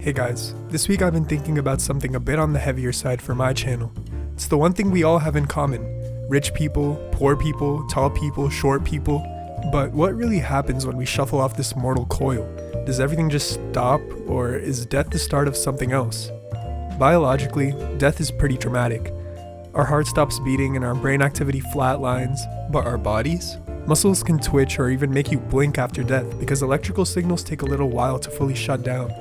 Hey guys, this week I've been thinking about something a bit on the heavier side for my channel. It's the one thing we all have in common. Rich people, poor people, tall people, short people. But what really happens when we shuffle off this mortal coil? Does everything just stop, or is death the start of something else? Biologically, death is pretty dramatic. Our heart stops beating and our brain activity flatlines, but our bodies? Muscles can twitch or even make you blink after death because electrical signals take a little while to fully shut down.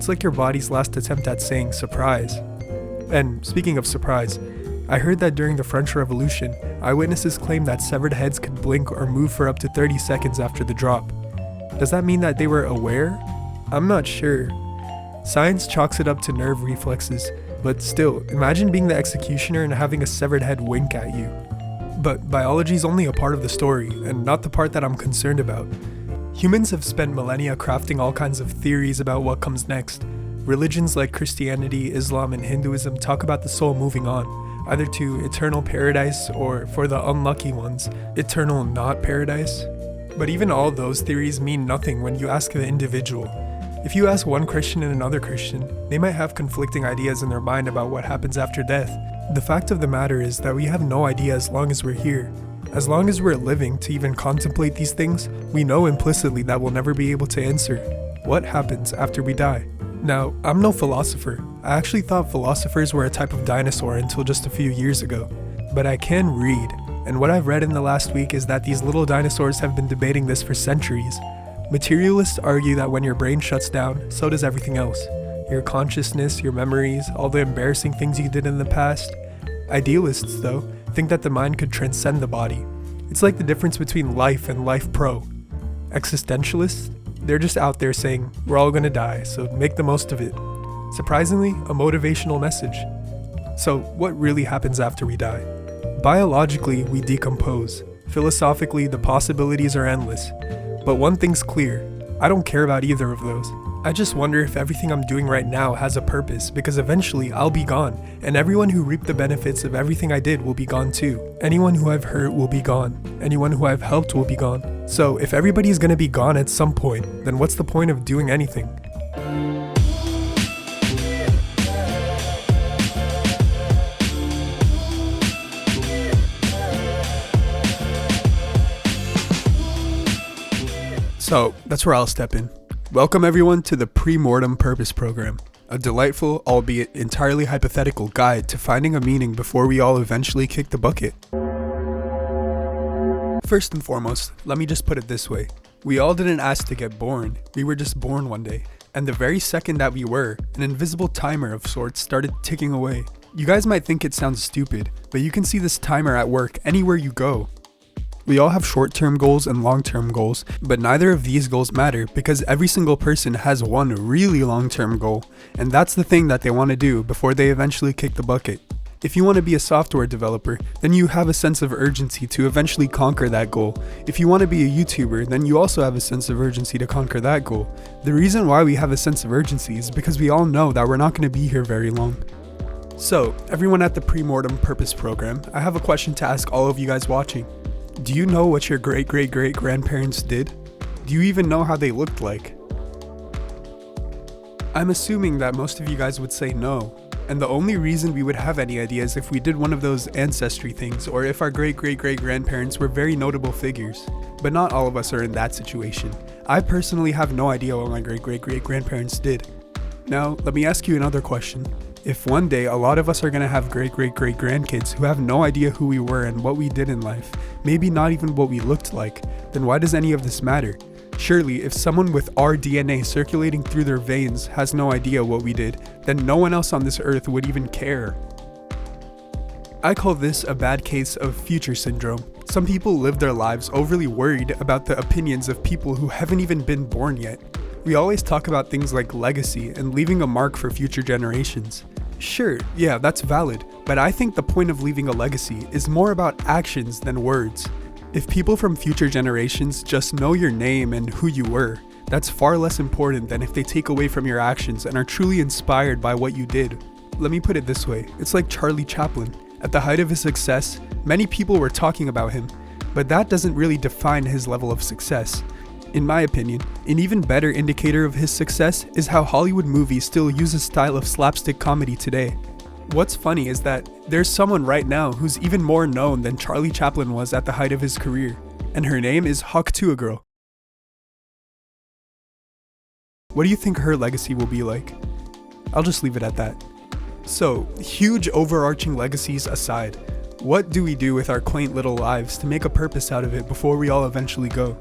It's like your body's last attempt at saying surprise. And speaking of surprise, I heard that during the French Revolution, eyewitnesses claimed that severed heads could blink or move for up to 30 seconds after the drop. Does that mean that they were aware? I'm not sure. Science chalks it up to nerve reflexes, but still, imagine being the executioner and having a severed head wink at you. But biology's only a part of the story, and not the part that I'm concerned about. Humans have spent millennia crafting all kinds of theories about what comes next. Religions like Christianity, Islam, and Hinduism talk about the soul moving on, either to eternal paradise or, for the unlucky ones, eternal not paradise. But even all those theories mean nothing when you ask the individual. If you ask one Christian and another Christian, they might have conflicting ideas in their mind about what happens after death. The fact of the matter is that we have no idea as long as we're here. As long as we're living to even contemplate these things, we know implicitly that we'll never be able to answer what happens after we die. Now, I'm no philosopher. I actually thought philosophers were a type of dinosaur until just a few years ago. But I can read, and what I've read in the last week is that these little dinosaurs have been debating this for centuries. Materialists argue that when your brain shuts down, so does everything else. Your consciousness, your memories, all the embarrassing things you did in the past. Idealists, though, think that the mind could transcend the body. It's like the difference between life and life pro. Existentialists? They're just out there saying, we're all gonna die, so make the most of it. Surprisingly, a motivational message. So, what really happens after we die? Biologically, we decompose. Philosophically, the possibilities are endless. But one thing's clear, I don't care about either of those. I just wonder if everything I'm doing right now has a purpose, because eventually I'll be gone, and everyone who reaped the benefits of everything I did will be gone too. Anyone who I've hurt will be gone. Anyone who I've helped will be gone. So if everybody's gonna be gone at some point, then what's the point of doing anything? So that's where I'll step in. Welcome everyone to the Pre-Mortem Purpose Program, a delightful, albeit entirely hypothetical guide to finding a meaning before we all eventually kick the bucket. First and foremost, let me just put it this way. We all didn't ask to get born, we were just born one day. And the very second that we were, an invisible timer of sorts started ticking away. You guys might think it sounds stupid, but you can see this timer at work anywhere you go. We all have short-term goals and long-term goals, but neither of these goals matter because every single person has one really long-term goal, and that's the thing that they want to do before they eventually kick the bucket. If you want to be a software developer, then you have a sense of urgency to eventually conquer that goal. If you want to be a YouTuber, then you also have a sense of urgency to conquer that goal. The reason why we have a sense of urgency is because we all know that we're not going to be here very long. So, everyone at the Pre-Mortem Purpose Program, I have a question to ask all of you guys watching. Do you know what your great-great-great-grandparents did? Do you even know how they looked like? I'm assuming that most of you guys would say no, and the only reason we would have any idea is if we did one of those ancestry things or if our great-great-great-grandparents were very notable figures. But not all of us are in that situation. I personally have no idea what my great-great-great-grandparents did. Now, let me ask you another question. If one day a lot of us are going to have great-great-great-grandkids who have no idea who we were and what we did in life, maybe not even what we looked like, then why does any of this matter? Surely, if someone with our DNA circulating through their veins has no idea what we did, then no one else on this earth would even care. I call this a bad case of future syndrome. Some people live their lives overly worried about the opinions of people who haven't even been born yet. We always talk about things like legacy and leaving a mark for future generations. Sure, yeah, that's valid, but I think the point of leaving a legacy is more about actions than words. If people from future generations just know your name and who you were, that's far less important than if they take away from your actions and are truly inspired by what you did. Let me put it this way, it's like Charlie Chaplin. At the height of his success, many people were talking about him, but that doesn't really define his level of success. In my opinion, an even better indicator of his success is how Hollywood movies still use a style of slapstick comedy today. What's funny is that there's someone right now who's even more known than Charlie Chaplin was at the height of his career, and her name is Girl. What do you think her legacy will be like? I'll just leave it at that. So, huge overarching legacies aside, what do we do with our quaint little lives to make a purpose out of it before we all eventually go?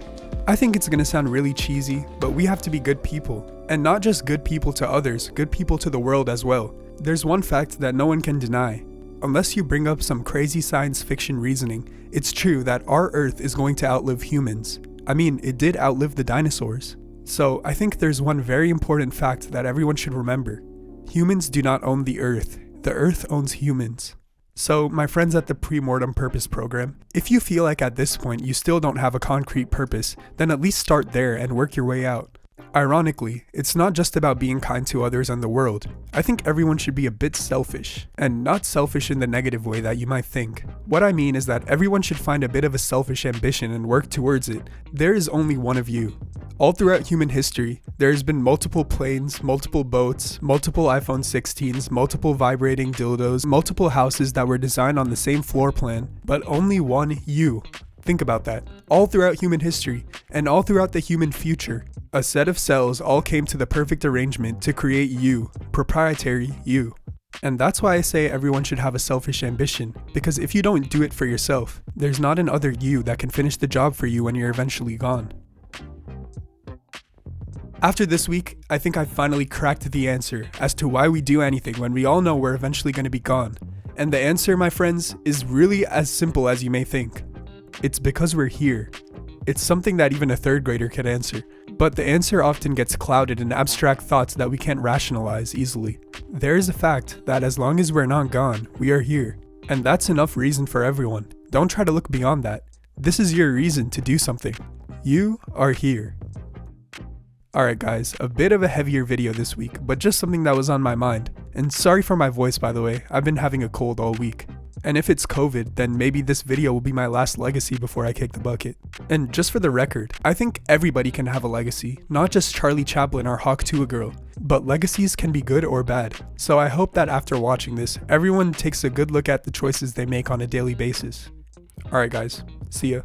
I think it's gonna sound really cheesy, but we have to be good people. And not just good people to others, good people to the world as well. There's one fact that no one can deny. Unless you bring up some crazy science fiction reasoning, it's true that our Earth is going to outlive humans. I mean, it did outlive the dinosaurs. So I think there's one very important fact that everyone should remember. Humans do not own the Earth owns humans. So my friends at the Premortem Purpose program, if you feel like at this point you still don't have a concrete purpose, then at least start there and work your way out. Ironically, it's not just about being kind to others and the world. I think everyone should be a bit selfish, and not selfish in the negative way that you might think. What I mean is that everyone should find a bit of a selfish ambition and work towards it. There is only one of you. All throughout human history, there has been multiple planes, multiple boats, multiple iPhone 16s, multiple vibrating dildos, multiple houses that were designed on the same floor plan, but only one you. Think about that. All throughout human history, and all throughout the human future, a set of cells all came to the perfect arrangement to create you, proprietary you. And that's why I say everyone should have a selfish ambition, because if you don't do it for yourself, there's not another you that can finish the job for you when you're eventually gone. After this week, I think I finally cracked the answer as to why we do anything when we all know we're eventually going to be gone. And the answer, my friends, is really as simple as you may think. It's because we're here. It's something that even a third grader could answer, but the answer often gets clouded in abstract thoughts that we can't rationalize easily. There is a fact that as long as we're not gone, we are here. And that's enough reason for everyone. Don't try to look beyond that. This is your reason to do something. You are here. Alright guys, a bit of a heavier video this week, but just something that was on my mind. And sorry for my voice by the way, I've been having a cold all week. And if it's COVID, then maybe this video will be my last legacy before I kick the bucket. And just for the record, I think everybody can have a legacy, not just Charlie Chaplin or Girl. But legacies can be good or bad. So I hope that after watching this, everyone takes a good look at the choices they make on a daily basis. Alright guys, see ya.